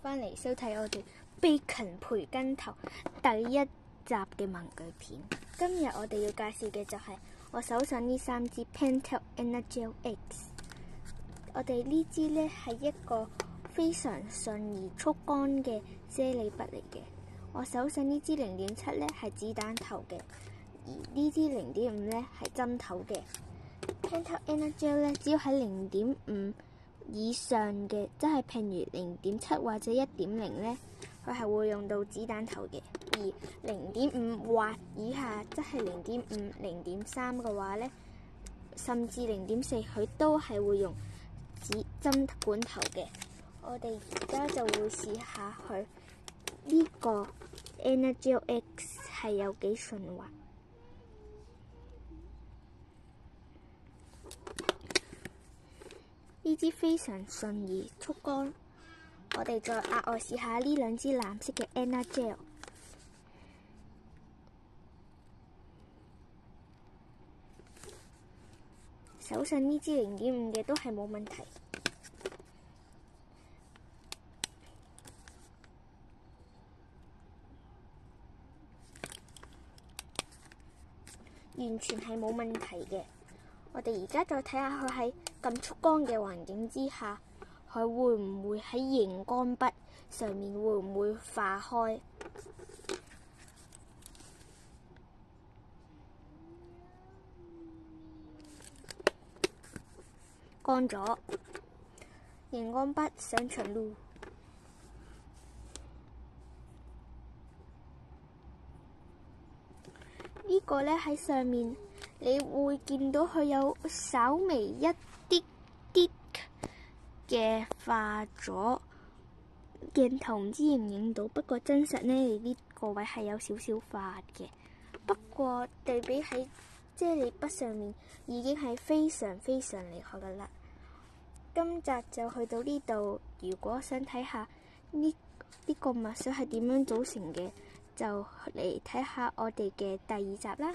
翻嚟收睇我哋悲勤培根頭第一集嘅文具片。今日我哋要介紹嘅就係我手上呢3支 Pentel Energel X。我哋呢支呢係一個非常順而速乾嘅啫喱筆嚟嘅。我手上呢支0.7呢係子彈頭嘅，而呢支0.5呢係針頭嘅。Pentel Energel 呢只要喺0.5以上嘅，即係譬如0.7或者1.0呢，佢係會用到子彈頭嘅；而0.5或以下，即係0.5、0.3嘅話呢，甚至0.4，佢都係會用針管頭嘅。我哋而家就會試下佢呢個 Energel X 係有幾順滑。呢支非常順而速乾，我哋再額外試下呢2支藍色嘅 Energel。手上呢支0.5嘅都係冇問題，完全係冇問題嘅。我哋而家再睇下佢喺咁速乾嘅環境之下，佢會唔會喺熒光筆上面會唔會化開？乾咗，熒光筆上場嚕。呢個呢喺上面，你會見到佢有稍微一啲啲嘅化咗，鏡頭唔知影唔影到，不過真實呢，你呢個位係有少少化嘅。不過對比喺啫喱筆上面，已經係非常非常厲害噶啦。今集就去到呢度，如果想睇下呢個墨水係點樣組成嘅，就嚟睇下我哋嘅第2集啦。